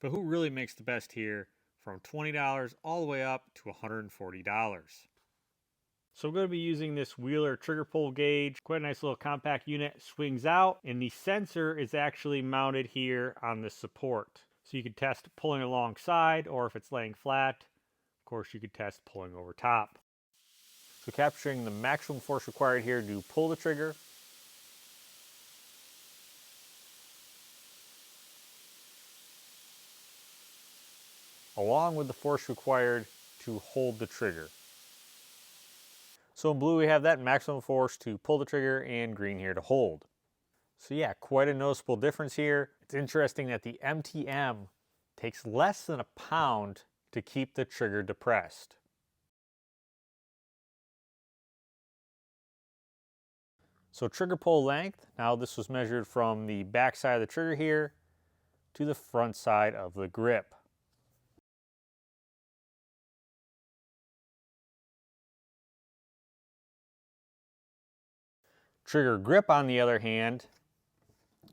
But who really makes the best here? From $20 all the way up to $140. So we're going to be using this Wheeler trigger pull gauge. Quite a nice little compact unit. Swings out, and the sensor is actually mounted here on the support. So you can test pulling alongside, or if it's laying flat, of course you could test pulling over top. So capturing the maximum force required here to pull the trigger. Along with the force required to hold the trigger. So in blue we have that maximum force to pull the trigger, and green here to hold. So yeah, quite a noticeable difference here. It's interesting that the MTM takes less than a pound to keep the trigger depressed. So trigger pull length, now this was measured from the back side of the trigger here to the front side of the grip. Trigger grip, on the other hand,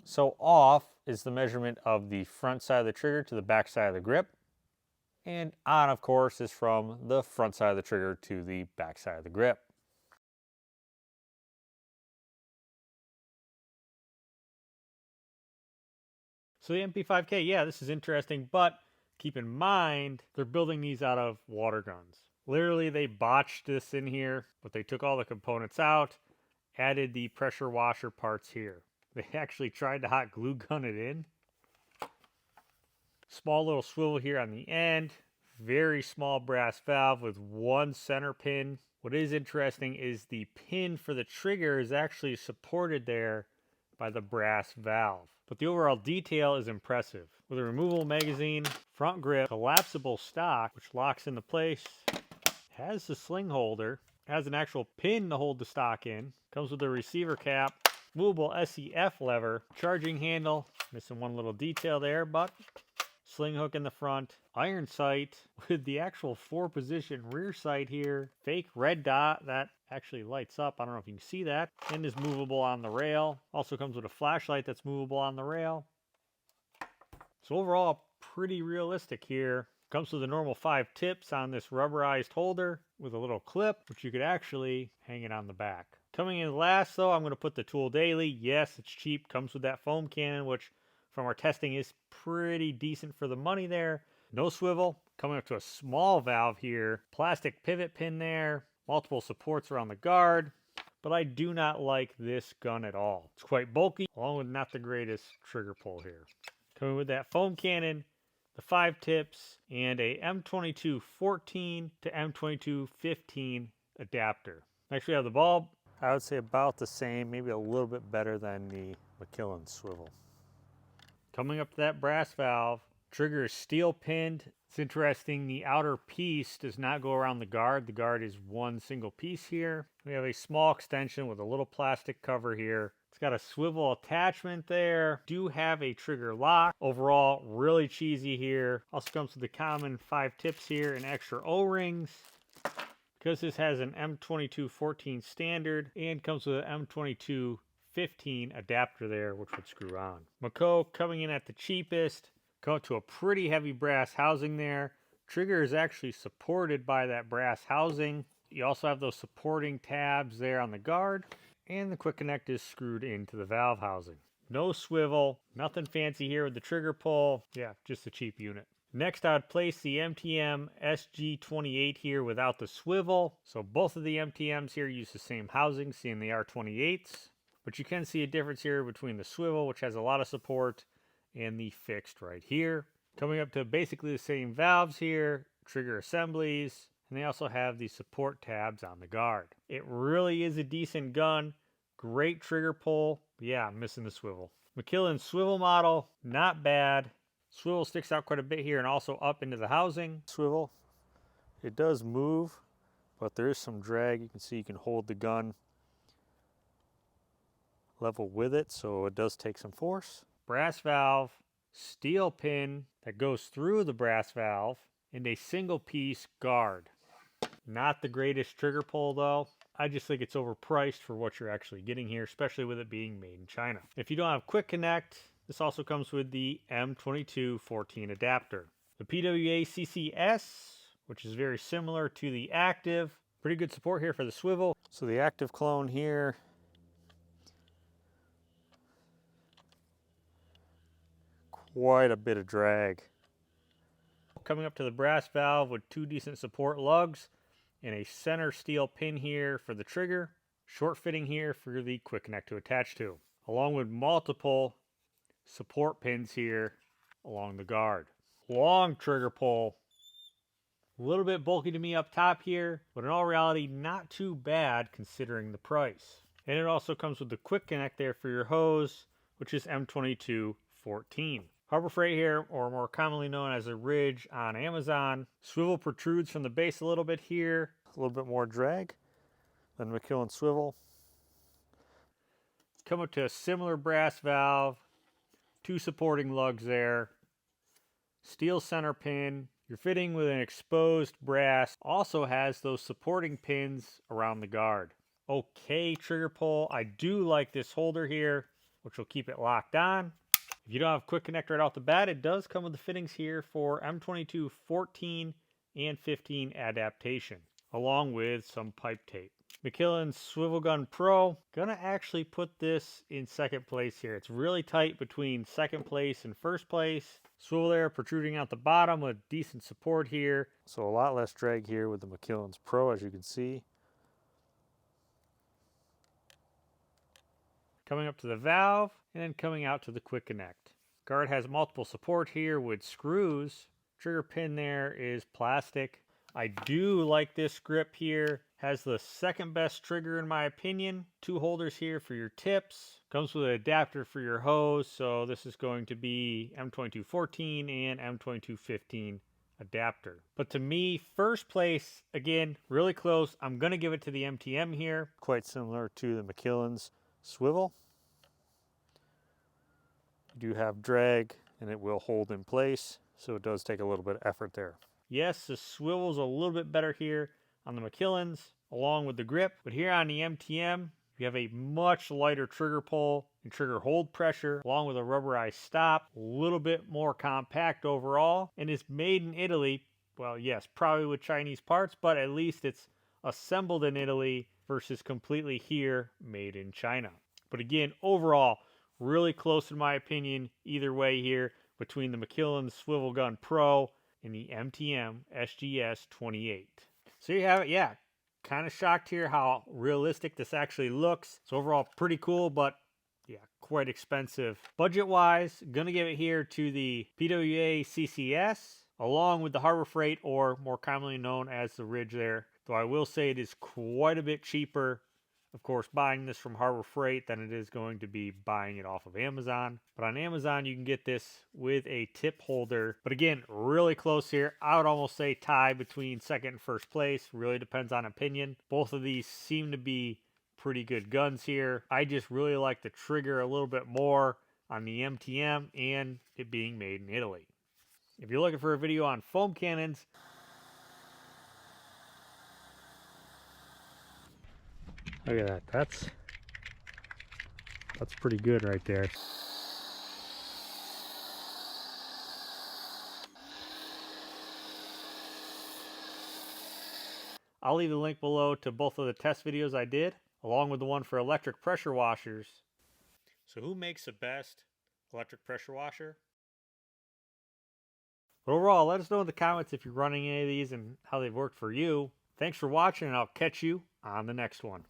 so off is the measurement of the front side of the trigger to the back side of the grip, and on, of course, is from the front side of the trigger to the back side of the grip. So the MP5K, yeah, this is interesting, but keep in mind, they're building these out of water guns. Literally, they botched this in here, but they took all the components out, added the pressure washer parts here. They actually tried to hot glue gun it in. Small little swivel here on the end. Very small brass valve with one center pin. What is interesting is the pin for the trigger is actually supported there by the brass valve. But the overall detail is impressive. With a removable magazine, front grip, collapsible stock, which locks into place, has the sling holder, has an actual pin to hold the stock in, comes with a receiver cap, movable SEF lever, charging handle, missing one little detail there, but sling hook in the front, iron sight with the actual 4-position rear sight here, fake red dot that actually lights up, I don't know if you can see that, and is movable on the rail. Also comes with a flashlight that's movable on the rail. So overall, pretty realistic here. Comes with the normal 5 tips on this rubberized holder with a little clip, which you could actually hang it on the back. Coming in last though, I'm going to put the Tool Daily. Yes, it's cheap, comes with that foam cannon, which from our testing is pretty decent for the money there. No swivel, coming up to a small valve here, plastic pivot pin there, multiple supports around the guard, but I do not like this gun at all. It's quite bulky, along with not the greatest trigger pull here. Coming with that foam cannon, the 5 tips, and a M2214 to M2215 adapter. Next we have the bulb. I would say about the same, maybe a little bit better than the McKillan swivel. Coming up to that brass valve, trigger is steel pinned. It's interesting, the outer piece does not go around the guard. The guard is one single piece here. We have a small extension with a little plastic cover here. It's got a swivel attachment there. Do have a trigger lock. Overall, really cheesy here. Also comes with the common 5 tips here and extra O-rings. Because this has an M2214 standard and comes with an M2215 adapter there, which would screw on. Makko coming in at the cheapest. Come to a pretty heavy brass housing there. Trigger is actually supported by that brass housing. You also have those supporting tabs there on the guard. And the quick connect is screwed into the valve housing. No swivel, nothing fancy here with the trigger pull. Yeah, just a cheap unit. Next, I would place the MTM SG28 here without the swivel. So both of the MTMs here use the same housing, seeing the R28s. But you can see a difference here between the swivel, which has a lot of support, and the fixed right here. Coming up to basically the same valves here, trigger assemblies, and they also have the support tabs on the guard. It really is a decent gun. Great trigger pull. But yeah, I'm missing the swivel. McKillan swivel model, not bad. Swivel sticks out quite a bit here and also up into the housing. Swivel, it does move, but there is some drag. You can see you can hold the gun level with it, so it does take some force. Brass valve, steel pin that goes through the brass valve, and a single piece guard. Not the greatest trigger pull though. I just think it's overpriced for what you're actually getting here, especially with it being made in China. If you don't have quick connect, This also comes with the M2214 adapter. The PWA CCS, which is very similar to the Active. Pretty good support here for the swivel. So the Active clone here, quite a bit of drag. Coming up to the brass valve with 2 decent support lugs and a center steel pin here for the trigger. Short fitting here for the quick connect to attach to, along with multiple support pins here along the guard. Long trigger pull. A little bit bulky to me up top here, but in all reality, not too bad considering the price. And it also comes with the quick connect there for your hose, which is M2214. Harbor Freight here, or more commonly known as a Ridge on Amazon. Swivel protrudes from the base a little bit here. A little bit more drag than McKillan swivel. Come up to a similar brass valve. 2 supporting lugs there. Steel center pin. Your fitting with an exposed brass also has those supporting pins around the guard. Okay, trigger pull. I do like this holder here, which will keep it locked on. If you don't have quick connect right off the bat, it does come with the fittings here for M22 14 and 15 adaptation, along with some pipe tape. McKillan's Swivel Gun Pro, gonna actually put this in second place here. It's really tight between second place and first place. Swivel there protruding out the bottom with decent support here. So a lot less drag here with the McKillan's Pro, as you can see. Coming up to the valve, and then coming out to the quick connect. Guard has multiple support here with screws. Trigger pin there is plastic. I do like this grip here. Has the second best trigger in my opinion. 2 holders here for your tips. Comes with an adapter for your hose, so this is going to be M2214 and M2215 adapter. But to me, first place, again, really close. I'm going to give it to the MTM here. Quite similar to the McKillan's swivel. You do have drag and it will hold in place, so it does take a little bit of effort there. Yes, the swivel's a little bit better here on the McKillan's along with the grip, but here on the MTM you have a much lighter trigger pull and trigger hold pressure along with a rubberized stop, a little bit more compact overall, and is made in Italy. Well, yes, probably with Chinese parts, but at least it's assembled in Italy versus completely here made in China. But again, overall, really close in my opinion either way here between the McKillan Swivel Gun Pro and the MTM SGS 28. So you have it. Yeah, kind of shocked here how realistic this actually looks. It's overall pretty cool, but yeah, quite expensive. Budget wise, gonna give it here to the PWA CCS along with the Harbor Freight, or more commonly known as the Ridge there. Though I will say it is quite a bit cheaper, of course, buying this from Harbor Freight than it is going to be buying it off of Amazon. But on Amazon, you can get this with a tip holder. But again, really close here. I would almost say tie between second and first place. Really depends on opinion. Both of these seem to be pretty good guns here. I just really like the trigger a little bit more on the MTM and it being made in Italy. If you're looking for a video on foam cannons, look at that. That's pretty good right there. I'll leave the link below to both of the test videos I did, along with the one for electric pressure washers. So who makes the best electric pressure washer? But overall, let us know in the comments if you're running any of these and how they've worked for you. Thanks for watching, and I'll catch you on the next one.